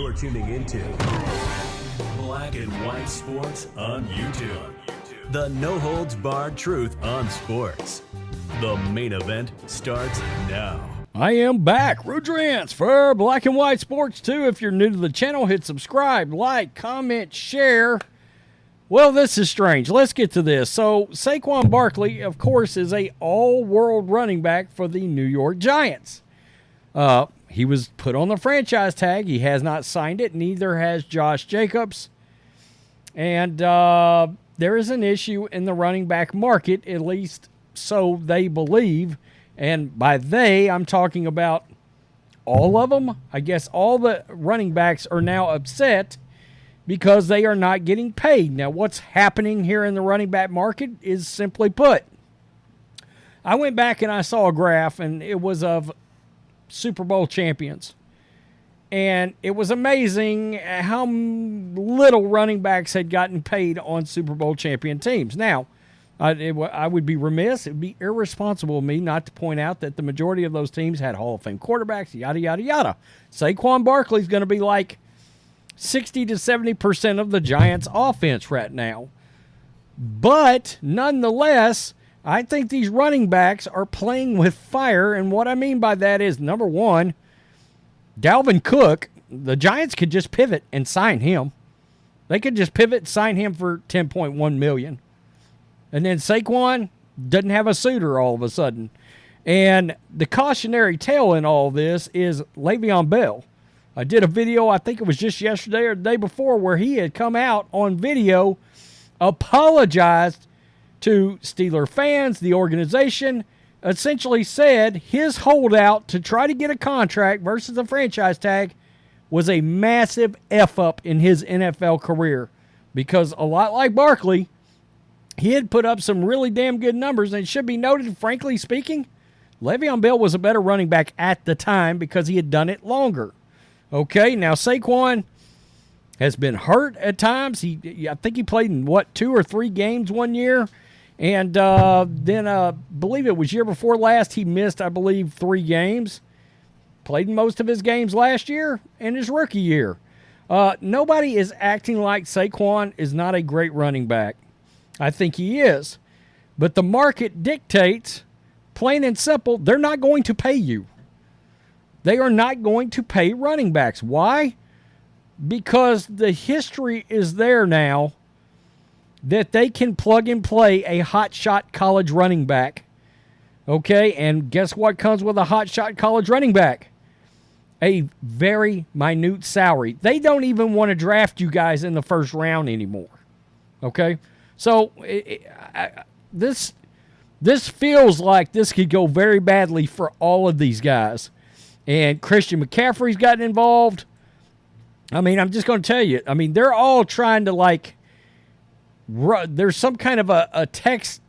You're tuning into Black and White Sports on YouTube. The no-holds-barred truth on sports. The main event starts now. I am back. Rudrance for Black and White Sports 2. If you're new to the channel, hit subscribe, like, comment, share. Well, this is strange. Let's get to this. So, Saquon Barkley, of course, is a all-world running back for the New York Giants. He was put on the franchise tag. He has not signed it. Neither has Josh Jacobs. And there is an issue in the running back market, at least so they believe. And by they, I'm talking about all of them. I guess all the running backs are now upset because they are not getting paid. Now, what's happening here in the running back market is simply put. I went back and I saw a graph, and it was of Super Bowl champions. And it was amazing how little running backs had gotten paid on Super Bowl champion teams. Now, I would be remiss, it would be irresponsible of me not to point out that the majority of those teams had Hall of Fame quarterbacks, yada, yada, yada. Saquon Barkley is going to be like 60 to 70% of the Giants' offense right now. But, nonetheless, I think these running backs are playing with fire, and what I mean by that is, number one, Dalvin Cook, the Giants could just pivot and sign him. They could just pivot and sign him for $10.1 million. And then Saquon doesn't have a suitor all of a sudden. And the cautionary tale in all this is Le'Veon Bell. I did a video, I think it was just yesterday or the day before, where he had come out on video, apologized to Steeler fans, the organization, essentially said his holdout to try to get a contract versus a franchise tag was a massive F-up in his NFL career. Because a lot like Barkley, he had put up some really damn good numbers, and it should be noted, frankly speaking, Le'Veon Bell was a better running back at the time because he had done it longer. Okay, now Saquon has been hurt at times. I think he played in, 2 or 3 games one year. And then I believe it was year before last, he missed, I believe, 3 games. Played in most of his games last year and his rookie year. Nobody is acting like Saquon is not a great running back. I think he is. But the market dictates, plain and simple, they're not going to pay you. They are not going to pay running backs. Why? Because the history is there now that they can plug and play a hotshot college running back. Okay, and guess what comes with a hotshot college running back? A very minute salary. They don't even want to draft you guys in the first round anymore. Okay, so this feels like this could go very badly for all of these guys. And Christian McCaffrey's gotten involved. I mean, I'm just going to tell you. I mean, they're all trying to there's some kind of a text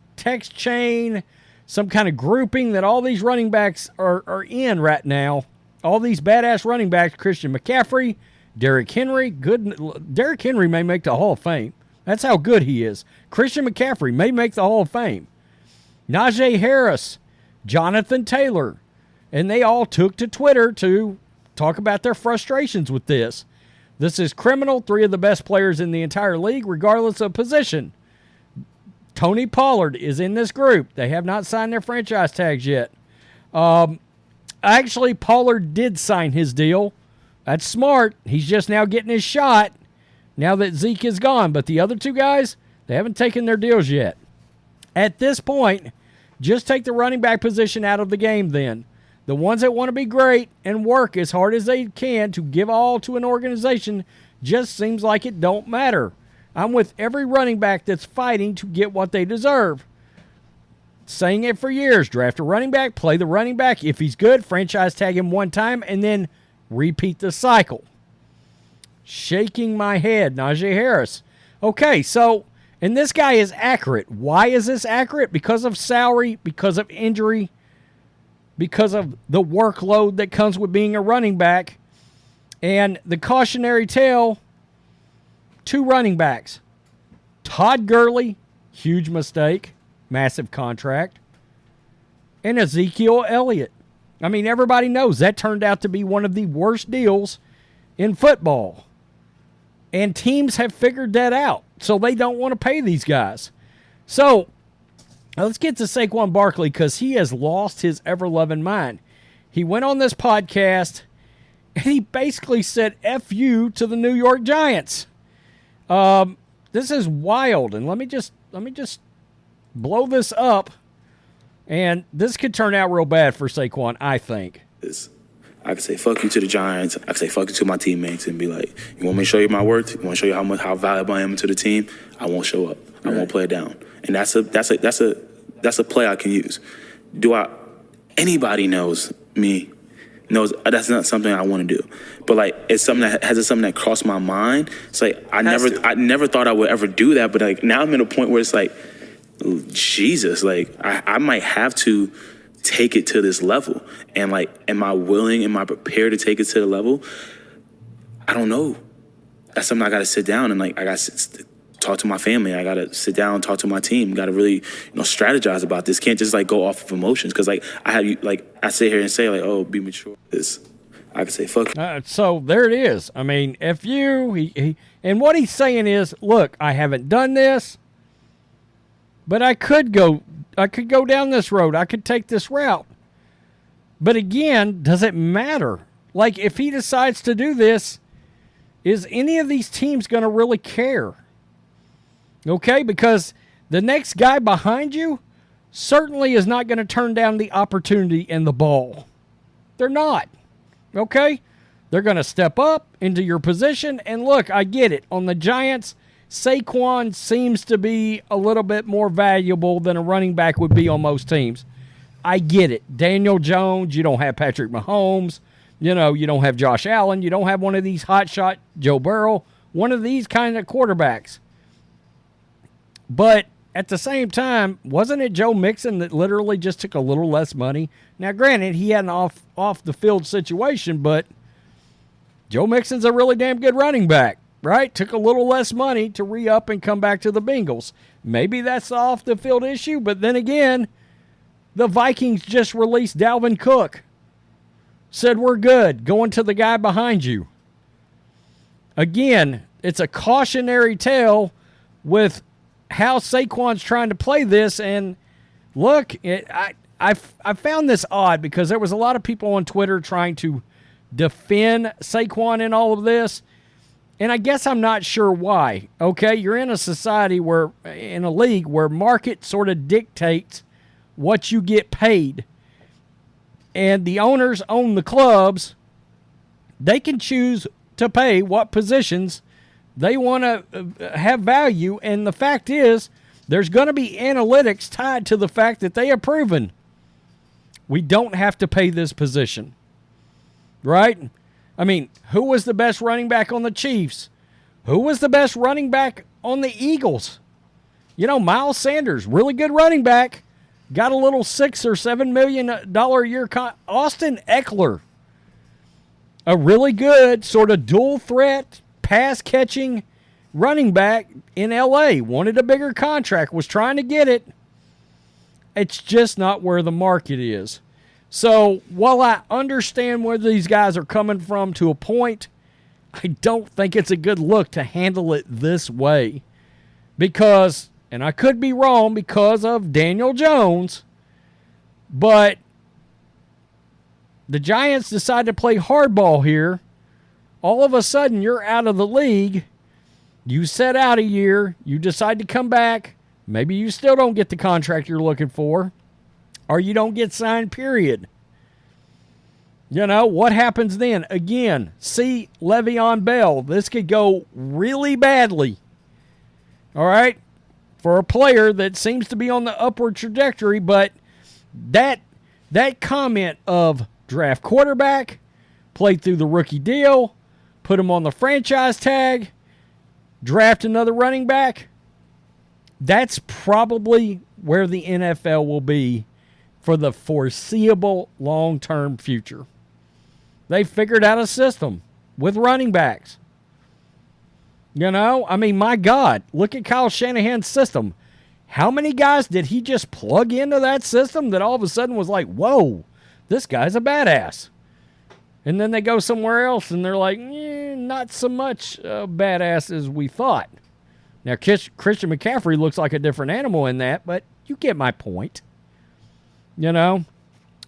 chain, some kind of grouping that all these running backs are in right now. All these badass running backs, Christian McCaffrey, Derrick Henry. Derrick Henry may make the Hall of Fame. That's how good he is. Christian McCaffrey may make the Hall of Fame. Najee Harris, Jonathan Taylor. And they all took to Twitter to talk about their frustrations with this. This is criminal. 3 of the best players in the entire league, regardless of position. Tony Pollard is in this group. They have not signed their franchise tags yet. Actually, Pollard did sign his deal. That's smart. He's just now getting his shot now that Zeke is gone. But the other 2 guys, they haven't taken their deals yet. At this point, just take the running back position out of the game then. The ones that want to be great and work as hard as they can to give all to an organization just seems like it don't matter. I'm with every running back that's fighting to get what they deserve. Saying it for years. Draft a running back, play the running back. If he's good, franchise tag him one time, and then repeat the cycle. Shaking my head, Najee Harris. Okay, so, and this guy is accurate. Why is this accurate? Because of salary, because of injury, because of the workload that comes with being a running back. And the cautionary tale, 2 running backs. Todd Gurley, huge mistake, massive contract. And Ezekiel Elliott. I mean, everybody knows that turned out to be one of the worst deals in football. And teams have figured that out. So they don't want to pay these guys. So let's get to Saquon Barkley because he has lost his ever-loving mind. He went on this podcast and he basically said F you to the New York Giants. This is wild. And let me just blow this up. And this could turn out real bad for Saquon, I think. I could say fuck you to the Giants. I could say fuck you to my teammates and be like, you want me to show you my worth? You want to show you how valuable I am to the team? I won't show up. I won't play it down. And that's a play I can use. Anybody knows me knows that's not something I want to do. But like it's something that crossed my mind. It's like I never thought I would ever do that. But like now I'm at a point where it's like, Jesus, like I might have to take it to this level. And like, am I willing, am I prepared to take it to the level? I don't know. That's something I got to sit down and like, I got to talk to my family. I got to sit down, talk to my team. Got to really, strategize about this. Can't just like go off of emotions. Cause like I sit here and say like, oh, be mature. I could say, fuck. So there it is. I mean, if you, and what he's saying is, look, I haven't done this, but I could go down this road. I could take this route. But again, does it matter? Like, if he decides to do this, is any of these teams going to really care? Okay, because the next guy behind you certainly is not going to turn down the opportunity and the ball. They're not. Okay? They're going to step up into your position. And look, I get it. On the Giants, Saquon seems to be a little bit more valuable than a running back would be on most teams. I get it. Daniel Jones, you don't have Patrick Mahomes. You don't have Josh Allen. You don't have one of these hotshot Joe Burrow. One of these kind of quarterbacks. But at the same time, wasn't it Joe Mixon that literally just took a little less money? Now, granted, he had an off-the-field situation, but Joe Mixon's a really damn good running back. Right? Took a little less money to re-up and come back to the Bengals. Maybe that's the off-the-field issue, but then again, the Vikings just released Dalvin Cook. Said we're good, going to the guy behind you. Again, it's a cautionary tale with how Saquon's trying to play this, and look, I found this odd because there was a lot of people on Twitter trying to defend Saquon in all of this. And I guess I'm not sure why. Okay, you're in a society in a league where market sort of dictates what you get paid. And the owners own the clubs. They can choose to pay what positions they want to have value. And the fact is, there's going to be analytics tied to the fact that they have proven we don't have to pay this position. Right? I mean, who was the best running back on the Chiefs? Who was the best running back on the Eagles? Miles Sanders, really good running back. Got a little $6 or $7 million a year. Austin Eckler, a really good sort of dual threat, pass catching running back in LA. Wanted a bigger contract, was trying to get it. It's just not where the market is. So while I understand where these guys are coming from to a point, I don't think it's a good look to handle it this way. Because, and I could be wrong because of Daniel Jones, but the Giants decide to play hardball here. All of a sudden, you're out of the league. You set out a year. You decide to come back. Maybe you still don't get the contract you're looking for. Or you don't get signed, period. What happens then? Again, see Le'Veon Bell. This could go really badly. All right? For a player that seems to be on the upward trajectory, but that comment of draft quarterback, played through the rookie deal, put him on the franchise tag, draft another running back, that's probably where the NFL will be for the foreseeable long-term future. They figured out a system with running backs. My God, look at Kyle Shanahan's system. How many guys did he just plug into that system that all of a sudden was like, whoa, this guy's a badass? And then they go somewhere else and they're like, not so much badass as we thought. Now, Christian McCaffrey looks like a different animal in that, but you get my point.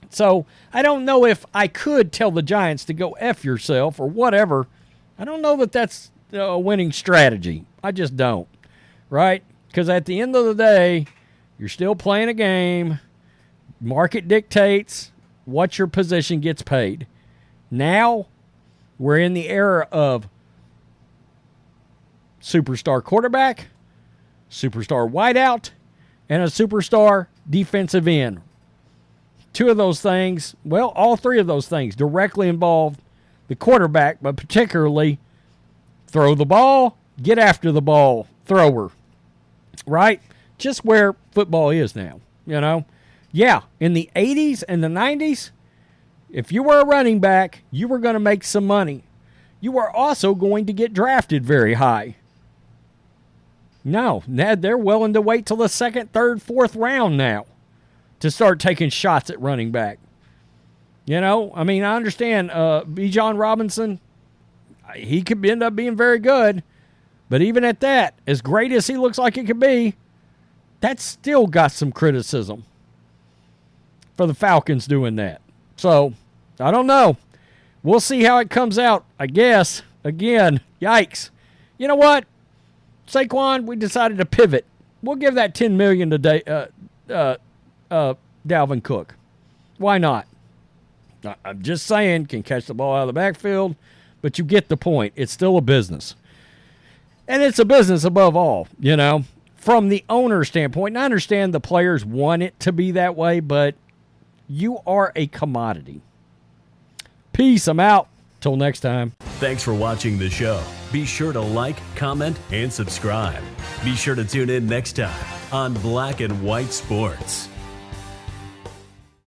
So I don't know if I could tell the Giants to go F yourself or whatever. I don't know that that's a winning strategy. I just don't, right? Because at the end of the day, you're still playing a game. Market dictates what your position gets paid. Now, we're in the era of superstar quarterback, superstar wideout, and a superstar defensive end. Two of those things, well, all three of those things directly involve the quarterback, but particularly throw the ball, get after the ball, thrower, right? Just where football is now, Yeah, in the 80s and the 90s, if you were a running back, you were going to make some money. You were also going to get drafted very high. No, they're willing to wait till the second, third, fourth round now to start taking shots at running back. I understand Bijan Robinson, he could end up being very good, but even at that, as great as he looks like it could be, that's still got some criticism for the Falcons doing that. So, I don't know. We'll see how it comes out, I guess. Again, yikes. You know what? Saquon, we decided to pivot. We'll give that $10 million to Dalvin Cook. Why not? I'm just saying, can catch the ball out of the backfield, but you get the point. It's still a business. And it's a business above all, from the owner standpoint. And I understand the players want it to be that way, but you are a commodity. Peace. I'm out. Till next time. Thanks for watching the show. Be sure to like, comment, and subscribe. Be sure to tune in next time on Black and White Sports.